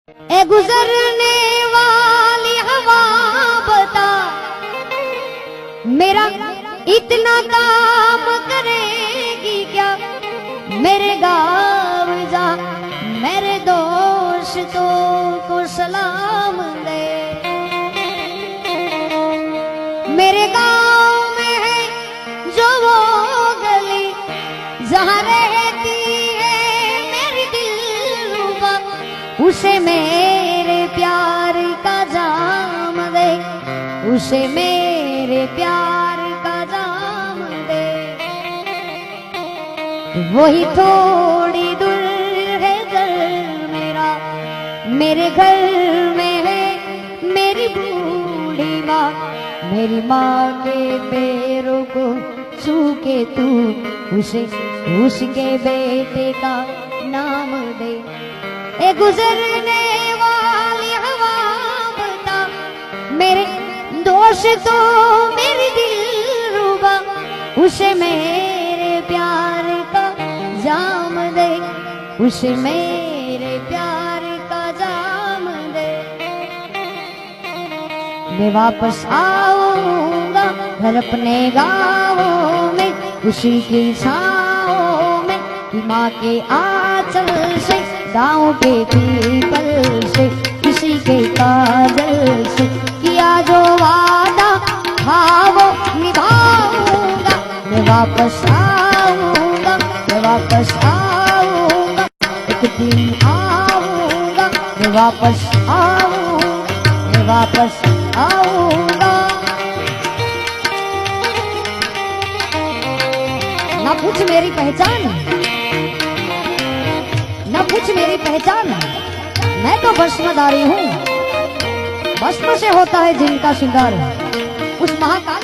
ए गुजरने वाली हवा बता, मेरा इतना काम करेगी क्या? मेरे गाँव जा, मेरे दोस्तों को सलाम दे। मेरे गाँव में है जो वो गली जहाँ रहती है मेरी दिलरुबा, उसे मेरे प्यार का जाम दे, उसे मेरे प्यार का जाम दे। वही थोड़ी दूर है घर मेरा, मेरे घर में है मेरी बूढ़ी माँ। मेरी माँ के पैरों को छू के तू उसे उसके बेटे का नाम दे। ए गुजरने वाली हवा बता, मेरे दोस्तों मेरी दिलरुबा, उसे मेरे प्यार का जाम दे, उसे मेरे प्यार का जाम दे। मैं वापस आऊंगा घर अपने गाँव में, उसी की छाँव में कि माँ के आंचल से, गाँव के पीपल से, किसी के काजल से किया जो वादा था वो निभाऊंगा। मैं वापस आऊंगा, मैं वापस आऊंगा, एक दिन आऊंगा, मैं वापस आऊंगा, मैं वापस आऊंगा। ना पूछ मेरी पहचान, ना पूछ मेरी पहचान, मैं तो भस्मधारी हूँ। भस्म से होता है जिनका श्रृंगार, उस महाकाल